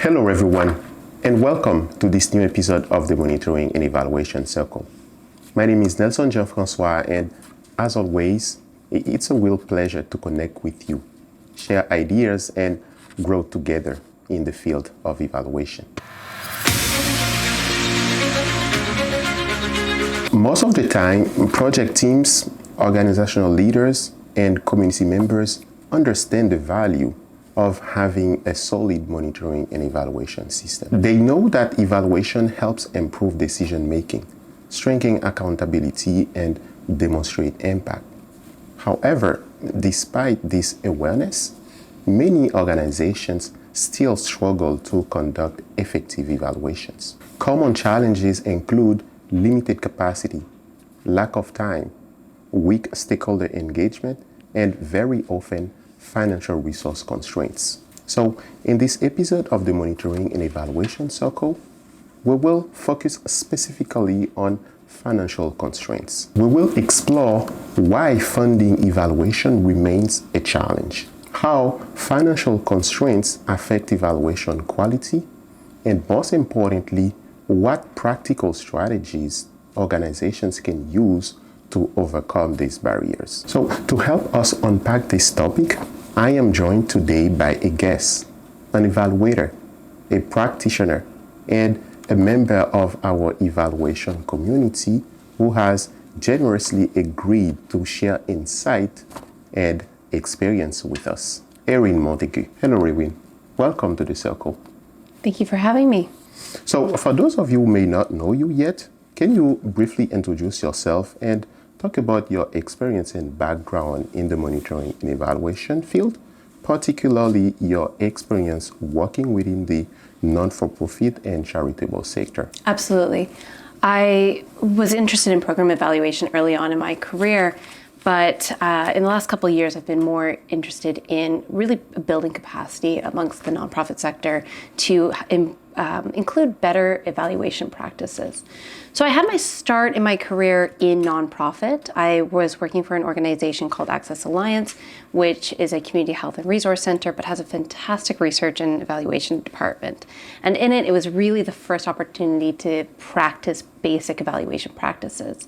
Hello everyone, and welcome to this new episode of the Monitoring and Evaluation Circle. My name is Nelson Jean-François, and as always, it's a real pleasure to connect with you, share ideas, and grow together in the field of evaluation. Most of the time, project teams, organizational leaders, and community members understand the value of having a solid monitoring and evaluation system. They know that evaluation helps improve decision making, strengthen accountability, and demonstrate impact. However, despite this awareness, many organizations still struggle to conduct effective evaluations. Common challenges include limited capacity, lack of time, weak stakeholder engagement, and very often financial resource constraints. So in this episode of the Monitoring and Evaluation Circle, we will focus specifically on financial constraints. We will explore why funding evaluation remains a challenge, how financial constraints affect evaluation quality, and most importantly, what practical strategies organizations can use to overcome these barriers. So to help us unpack this topic, I am joined today by a guest, an evaluator, a practitioner, and a member of our evaluation community who has generously agreed to share insight and experience with us. Erin Montague. Hello, Erin. Welcome to the circle. Thank you for having me. So for those of you who may not know you yet, can you briefly introduce yourself and talk about your experience and background in the monitoring and evaluation field, particularly your experience working within the non-for-profit and charitable sector? Absolutely. I was interested in program evaluation early on in my career, but in the last couple of years, I've been more interested in really building capacity amongst the nonprofit sector to include better evaluation practices. So I had my start in my career in nonprofit. I was working for an organization called Access Alliance, which is a community health and resource center, but has a fantastic research and evaluation department. And in it, it was really the first opportunity to practice basic evaluation practices.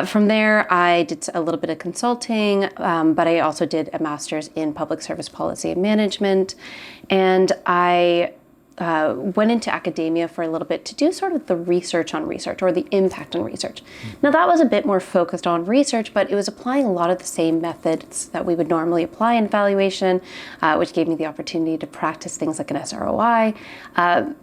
From there, I did a little bit of consulting, but I also did a master's in public service policy and management. And I went into academia for a little bit to do sort of the research on research, or the impact on research. Now that was a bit more focused on research, but it was applying a lot of the same methods that we would normally apply in evaluation, which gave me the opportunity to practice things like an SROI,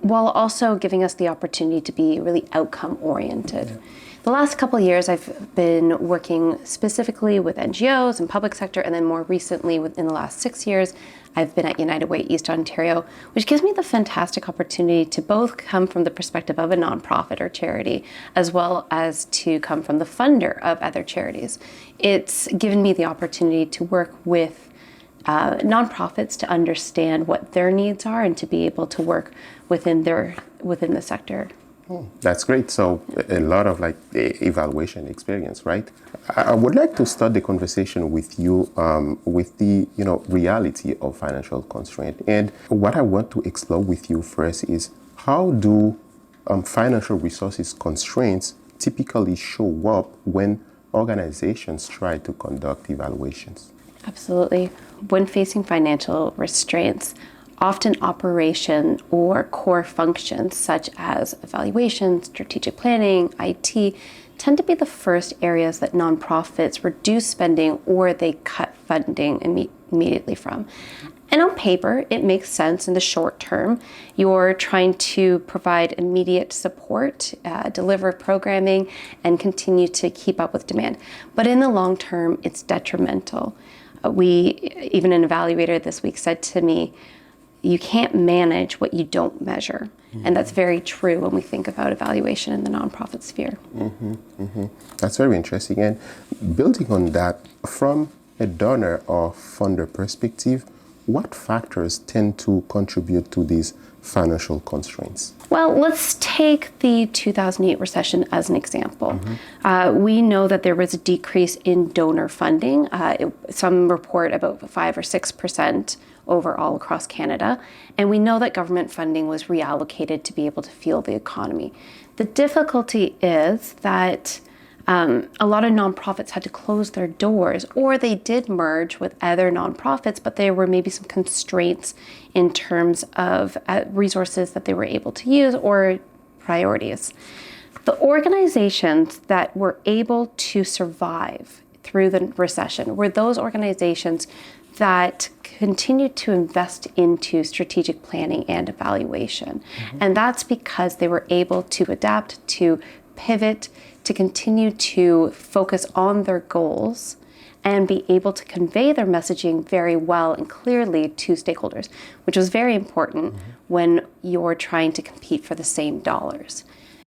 while also giving us the opportunity to be really outcome oriented. Yeah. The last couple of years, I've been working specifically with NGOs and public sector, and then more recently, within the last 6 years, I've been at United Way East Ontario, which gives me the fantastic opportunity to both come from the perspective of a nonprofit or charity, as well as to come from the funder of other charities. It's given me the opportunity to work with nonprofits to understand what their needs are and to be able to work within the sector. Oh, that's great. So a lot of evaluation experience, right? I would like to start the conversation with you with the reality of financial constraint. And what I want to explore with you first is how do financial resources constraints typically show up when organizations try to conduct evaluations? Absolutely. When facing financial restraints, often operation or core functions such as evaluation, strategic planning, IT, tend to be the first areas that nonprofits reduce spending or they cut funding immediately from. And on paper, it makes sense in the short term. You're trying to provide immediate support, deliver programming, and continue to keep up with demand. But in the long term, it's detrimental. Even an evaluator this week said to me, you can't manage what you don't measure. Mm-hmm. And that's very true when we think about evaluation in the nonprofit sphere. Mm-hmm. Mm-hmm. That's very interesting. And building on that, from a donor or funder perspective, what factors tend to contribute to these financial constraints? Well, let's take the 2008 recession as an example. Mm-hmm. We know that there was a decrease in donor funding. Some report about 5 or 6% overall across Canada. And we know that government funding was reallocated to be able to fuel the economy. The difficulty is that a lot of nonprofits had to close their doors, or they did merge with other nonprofits, but there were maybe some constraints in terms of resources that they were able to use or priorities. The organizations that were able to survive through the recession were those organizations that continued to invest into strategic planning and evaluation. And that's because they were able to adapt, to pivot, to continue to focus on their goals and be able to convey their messaging very well and clearly to stakeholders, which was very important when you're trying to compete for the same dollars.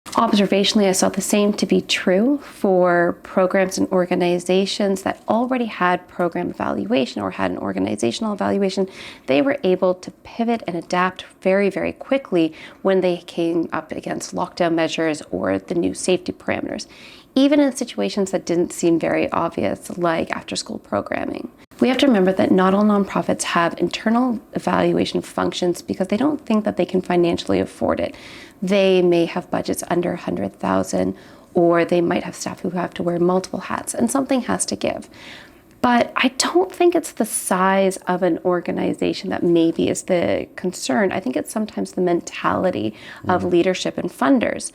Observationally, I saw the same to be true for programs and organizations that already had program evaluation or had an organizational evaluation. They were able to pivot and adapt very, very quickly when they came up against lockdown measures or the new safety parameters, even in situations that didn't seem very obvious, like after-school programming. We have to remember that not all nonprofits have internal evaluation functions because they don't think that they can financially afford it. They may have budgets under 100,000, or they might have staff who have to wear multiple hats, and something has to give. But I don't think it's the size of an organization that maybe is the concern. I think it's sometimes the mentality of leadership and funders.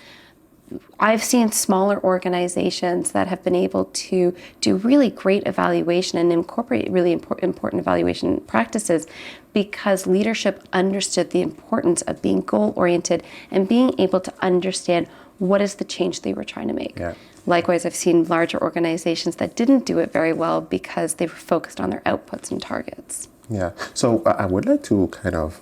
I've seen smaller organizations that have been able to do really great evaluation and incorporate really important evaluation practices because leadership understood the importance of being goal-oriented and being able to understand what is the change they were trying to make. Yeah. Likewise, I've seen larger organizations that didn't do it very well because they were focused on their outputs and targets. Yeah, so I would like to kind of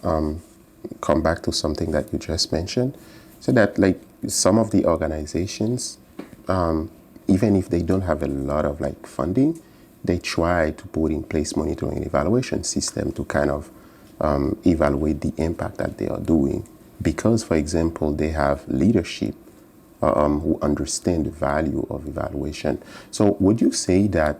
come back to something that you just mentioned. So that like some of the organizations, even if they don't have a lot of like funding, they try to put in place monitoring and evaluation system to kind of evaluate the impact that they are doing. Because, for example, they have leadership who understand the value of evaluation. So would you say that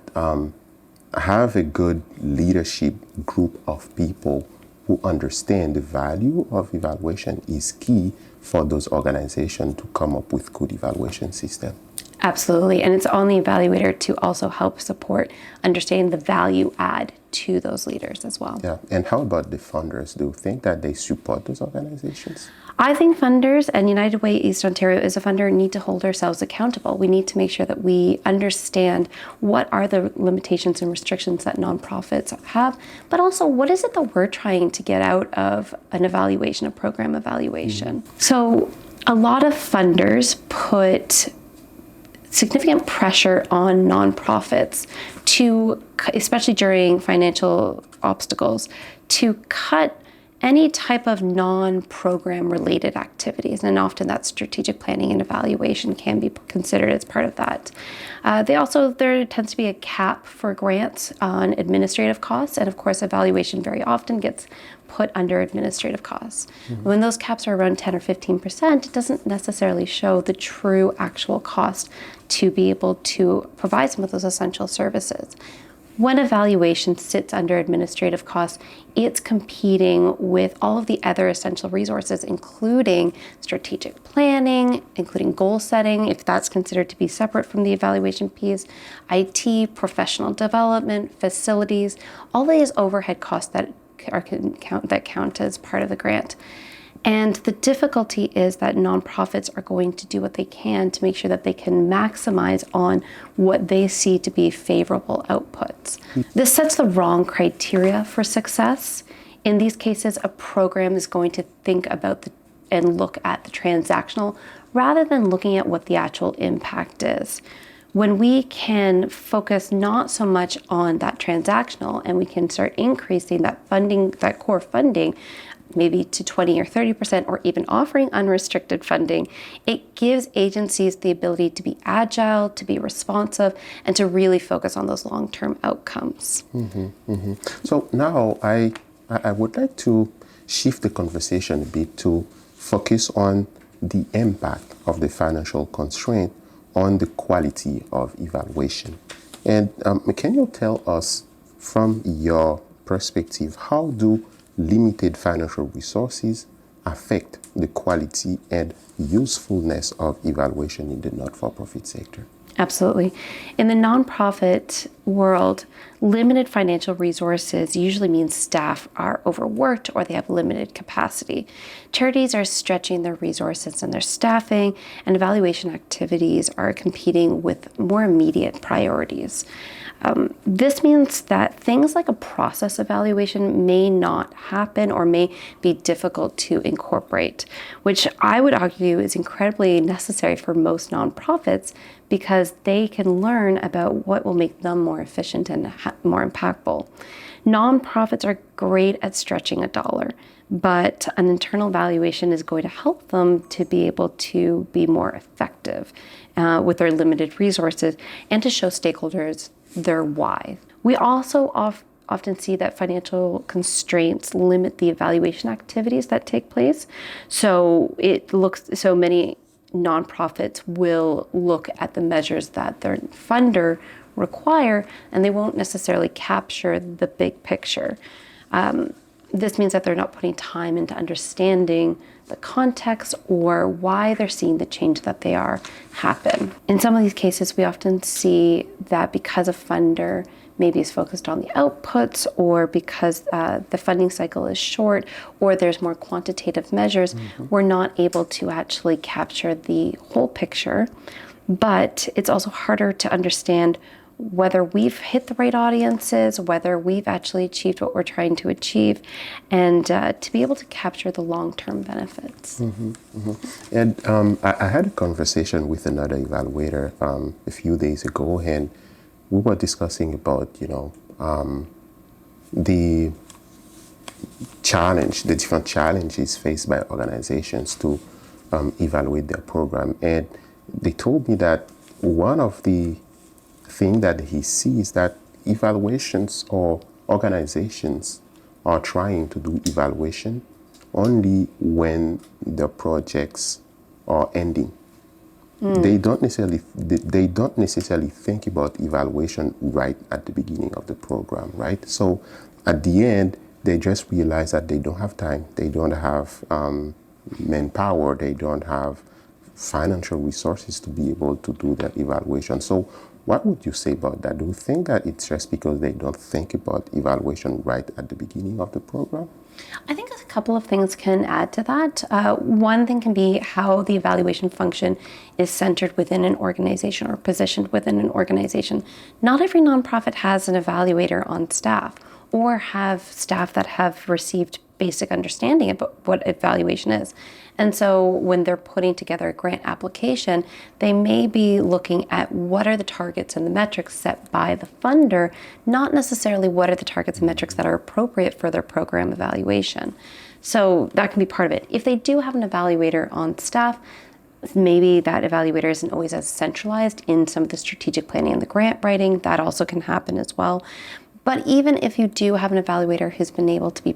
have a good leadership group of people who understand the value of evaluation is key for those organizations to come up with good evaluation system? Absolutely, and it's on the evaluator to also help support understanding the value add to those leaders as well. Yeah, and how about the funders? Do you think that they support those organizations? I think funders, and United Way East Ontario is a funder, need to hold ourselves accountable. We need to make sure that we understand what are the limitations and restrictions that nonprofits have, but also what is it that we're trying to get out of an evaluation, a program evaluation. So a lot of funders put significant pressure on nonprofits to, especially during financial obstacles, to cut any type of non-program related activities, and often that strategic planning and evaluation can be considered as part of that. There tends to be a cap for grants on administrative costs, and of course evaluation very often gets put under administrative costs. When those caps are around 10 or 15%, it doesn't necessarily show the true actual cost to be able to provide some of those essential services. When evaluation sits under administrative costs, it's competing with all of the other essential resources, including strategic planning, including goal setting, if that's considered to be separate from the evaluation piece, IT, professional development, facilities, all these overhead costs that count as part of the grant. And the difficulty is that nonprofits are going to do what they can to make sure that they can maximize on what they see to be favorable outputs. This sets the wrong criteria for success. In these cases, a program is going to think about and look at the transactional rather than looking at what the actual impact is. When we can focus not so much on that transactional and we can start increasing that funding, that core funding, maybe to 20 or 30%, or even offering unrestricted funding, it gives agencies the ability to be agile, to be responsive, and to really focus on those long-term outcomes. So now I would like to shift the conversation a bit to focus on the impact of the financial constraint on the quality of evaluation. And can you tell us from your perspective, how do limited financial resources affect the quality and usefulness of evaluation in the not-for-profit sector? Absolutely. In the nonprofit world, limited financial resources usually means staff are overworked or they have limited capacity. Charities are stretching their resources and their staffing, and evaluation activities are competing with more immediate priorities. This means that things like a process evaluation may not happen or may be difficult to incorporate, which I would argue is incredibly necessary for most nonprofits because they can learn about what will make them more efficient and more impactful. Nonprofits are great at stretching a dollar, but an internal evaluation is going to help them to be able to be more effective with their limited resources and to show stakeholders their why. We also often see that financial constraints limit the evaluation activities that take place. So many nonprofits will look at the measures that their funder require, and they won't necessarily capture the big picture. This means that they're not putting time into understanding the context or why they're seeing the change that they are happen. In some of these cases, we often see that because a funder maybe is focused on the outputs, or because the funding cycle is short, or there's more quantitative measures, we're not able to actually capture the whole picture. But it's also harder to understand whether we've hit the right audiences, whether we've actually achieved what we're trying to achieve, and to be able to capture the long-term benefits. And I had a conversation with another evaluator a few days ago, and we were discussing about, the different challenges faced by organizations to evaluate their program. And they told me that one of the things that he sees that evaluations or organizations are trying to do evaluation only when the projects are ending. They don't necessarily think about evaluation right at the beginning of the program, right? So at the end, they just realize that they don't have time, they don't have manpower, they don't have financial resources to be able to do that evaluation. So what would you say about that? Do you think that it's just because they don't think about evaluation right at the beginning of the program? I think a couple of things can add to that. One thing can be how the evaluation function is centered within an organization or positioned within an organization. Not every nonprofit has an evaluator on staff or have staff that have received basic understanding about what evaluation is. And so when they're putting together a grant application, they may be looking at what are the targets and the metrics set by the funder, not necessarily what are the targets and metrics that are appropriate for their program evaluation. So that can be part of it. If they do have an evaluator on staff, maybe that evaluator isn't always as centralized in some of the strategic planning and the grant writing. That also can happen as well. But even if you do have an evaluator who's been able to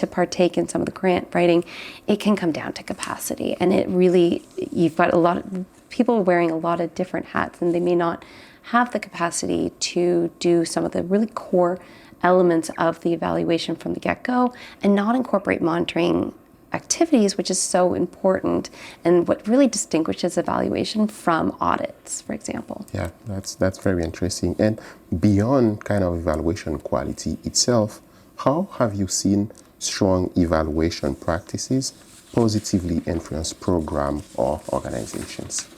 partake in some of the grant writing, it can come down to capacity. And it really, you've got a lot of people wearing a lot of different hats, and they may not have the capacity to do some of the really core elements of the evaluation from the get-go and not incorporate monitoring activities, which is so important and what really distinguishes evaluation from audits, for example. Yeah, that's very interesting. And beyond kind of evaluation quality itself, how have you seen strong evaluation practices positively influence program or organizations?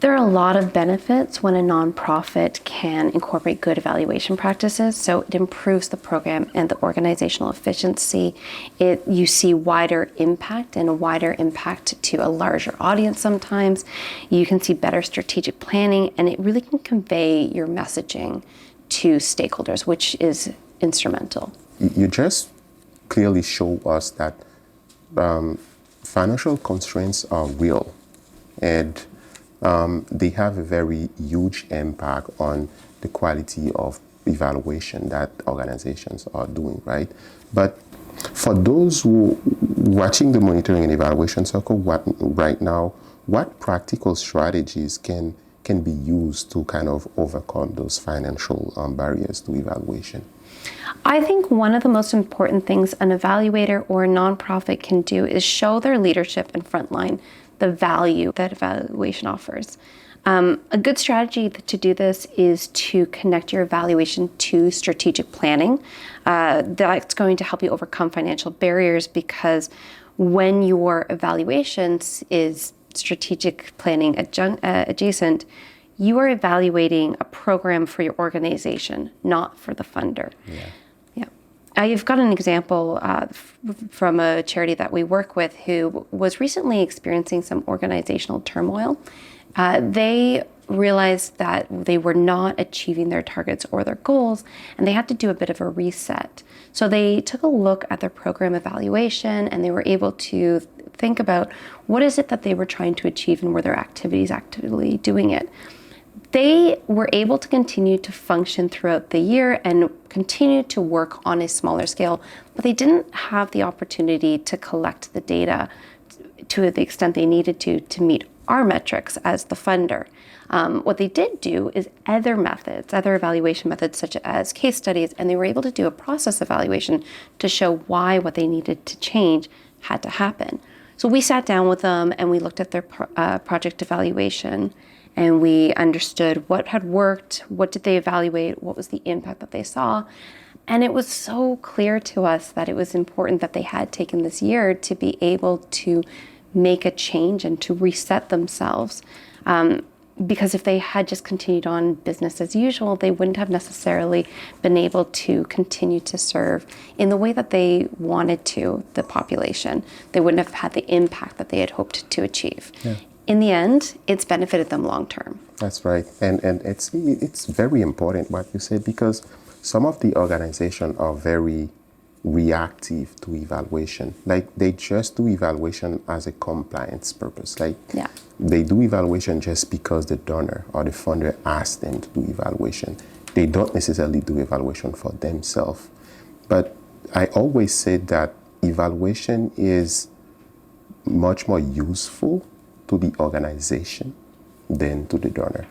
There are a lot of benefits when a nonprofit can incorporate good evaluation practices. So it improves the program and the organizational efficiency. You see wider impact and a wider impact to a larger audience sometimes. You can see better strategic planning, and it really can convey your messaging to stakeholders, which is instrumental. You just clearly show us that financial constraints are real, and they have a very huge impact on the quality of evaluation that organizations are doing, right? But for those who watching the monitoring and evaluation circle right now, what practical strategies can be used to kind of overcome those financial barriers to evaluation? I think one of the most important things an evaluator or a nonprofit can do is show their leadership and frontline the value that evaluation offers. A good strategy to do this is to connect your evaluation to strategic planning. That's going to help you overcome financial barriers, because when your evaluations is strategic planning adjacent, you are evaluating a program for your organization, not for the funder. Yeah. I've got an example from a charity that we work with who was recently experiencing some organizational turmoil. They realized that they were not achieving their targets or their goals, and they had to do a bit of a reset. So they took a look at their program evaluation, and they were able to think about what is it that they were trying to achieve and were their activities actively doing it. They were able to continue to function throughout the year and continue to work on a smaller scale, but they didn't have the opportunity to collect the data to the extent they needed to meet our metrics as the funder. What they did do is other evaluation methods such as case studies, and they were able to do a process evaluation to show why what they needed to change had to happen. So we sat down with them and we looked at their project evaluation, and we understood what had worked, what did they evaluate, what was the impact that they saw. And it was so clear to us that it was important that they had taken this year to be able to make a change and to reset themselves. Because if they had just continued on business as usual, they wouldn't have necessarily been able to continue to serve in the way that they wanted to the population. They wouldn't have had the impact that they had hoped to achieve. Yeah. In the end, it's benefited them long term. That's right. And it's very important what you said, because some of the organizations are very reactive to evaluation. Like, they just do evaluation as a compliance purpose. Like, they do evaluation just because the donor or the funder asked them to do evaluation. They don't necessarily do evaluation for themselves. But I always said that evaluation is much more useful to the organization than to the donor.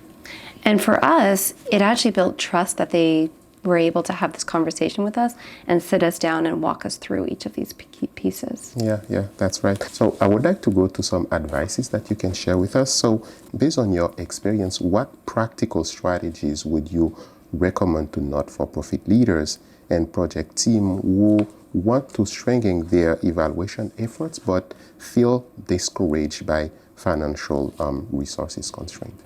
And for us, it actually built trust that they were able to have this conversation with us and sit us down and walk us through each of these key pieces. Yeah, that's right. So I would like to go to some advices that you can share with us. So based on your experience, what practical strategies would you recommend to not-for-profit leaders and project team who want to strengthen their evaluation efforts but feel discouraged by financial resources constraints?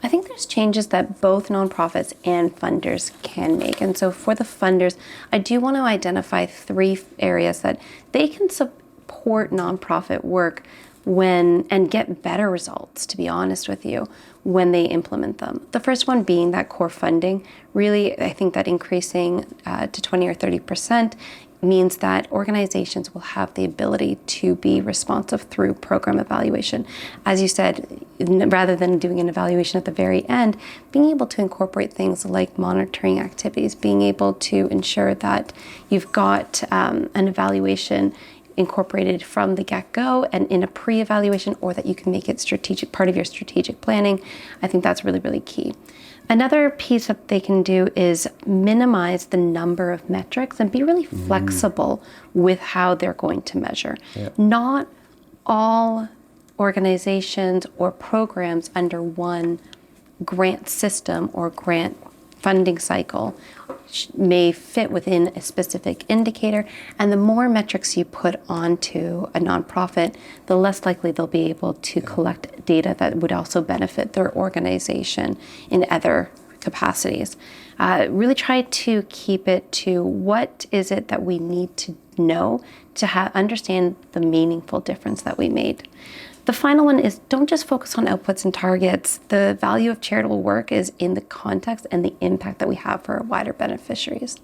I think there's changes that both nonprofits and funders can make. And so for the funders, I do want to identify 3 areas that they can support nonprofit work and get better results, to be honest with you, when they implement them. The first one being that core funding. Really, I think that increasing to 20 or 30% means that organizations will have the ability to be responsive through program evaluation. As you said, rather than doing an evaluation at the very end, being able to incorporate things like monitoring activities, being able to ensure that you've got an evaluation incorporated from the get-go and in a pre-evaluation, or that you can make it strategic, part of your strategic planning. I think that's really, really key. Another piece that they can do is minimize the number of metrics and be really flexible with how they're going to measure. Yep. Not all organizations or programs under one grant system or grant funding cycle may fit within a specific indicator, and the more metrics you put onto a nonprofit, the less likely they'll be able to collect data that would also benefit their organization in other capacities. Really try to keep it to what is it that we need to know to understand the meaningful difference that we made. The final one is, don't just focus on outputs and targets. The value of charitable work is in the context and the impact that we have for our wider beneficiaries.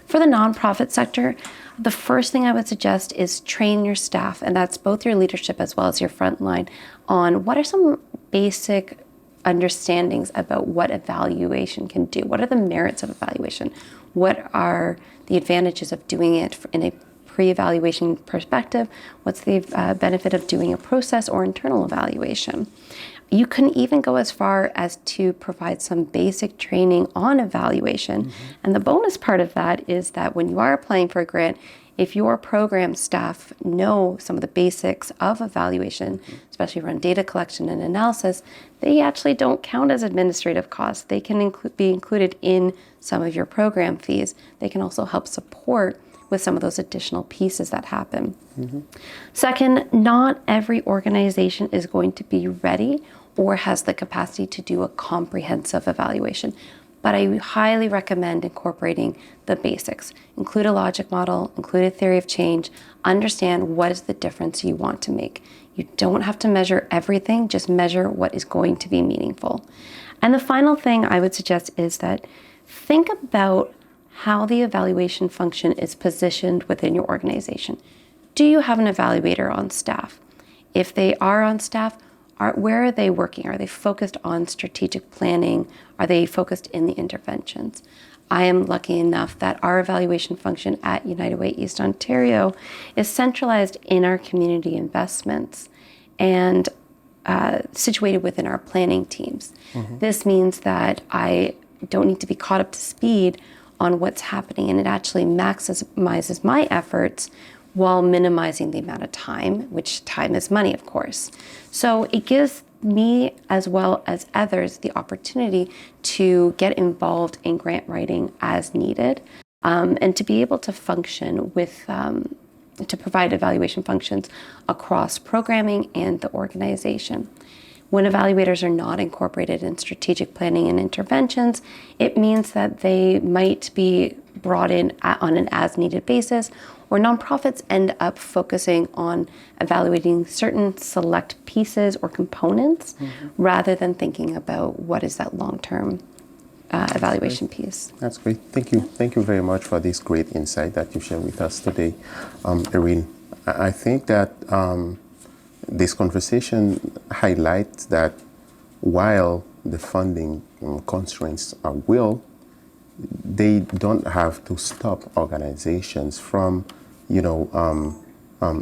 For the nonprofit sector, the first thing I would suggest is train your staff, and that's both your leadership as well as your frontline, on what are some basic understandings about what evaluation can do. What are the merits of evaluation? What are the advantages of doing it in a pre-evaluation perspective? What's the benefit of doing a process or internal evaluation? You can even go as far as to provide some basic training on evaluation. And the bonus part of that is that when you are applying for a grant, if your program staff know some of the basics of evaluation, especially around data collection and analysis, they actually don't count as administrative costs. They can be included in some of your program fees. They can also help support with some of those additional pieces that happen. Second, not every organization is going to be ready or has the capacity to do a comprehensive evaluation. But I highly recommend incorporating the basics. Include a logic model, include a theory of change, understand what is the difference you want to make. You don't have to measure everything, just measure what is going to be meaningful. And the final thing I would suggest is that think about how the evaluation function is positioned within your organization. Do you have an evaluator on staff? If they are on staff, where are they working? Are they focused on strategic planning? Are they focused in the interventions? I am lucky enough that our evaluation function at United Way East Ontario is centralized in our community investments and situated within our planning teams. This means that I don't need to be caught up to speed on what's happening, and it actually maximizes my efforts while minimizing the amount of time, which time is money, of course. So it gives me, as well as others, the opportunity to get involved in grant writing as needed, and to be able to function with, to provide evaluation functions across programming and the organization. When evaluators are not incorporated in strategic planning and interventions, it means that they might be brought in on an as-needed basis, or nonprofits end up focusing on evaluating certain select pieces or components rather than thinking about what is that long-term evaluation piece. That's great. Thank you. Thank you very much for this great insight that you shared with us today, Erin. I think that this conversation highlights that while the funding constraints are real, they don't have to stop organizations from,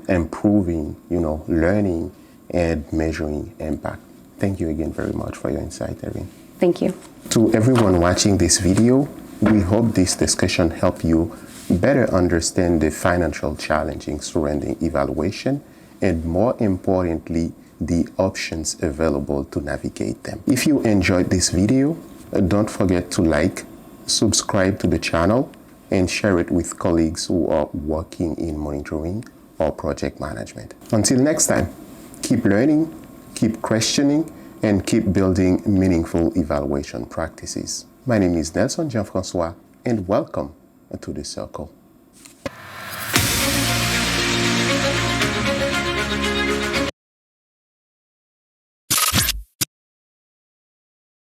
improving, learning and measuring impact. Thank you again very much for your insight, Erin. Thank you. To everyone watching this video, we hope this discussion helped you better understand the financial challenges surrounding evaluation and, more importantly, the options available to navigate them. If you enjoyed this video, don't forget to like, subscribe to the channel, and share it with colleagues who are working in monitoring or project management. Until next time, keep learning, keep questioning, and keep building meaningful evaluation practices. My name is Nelson Jean-François, and welcome to the Circle.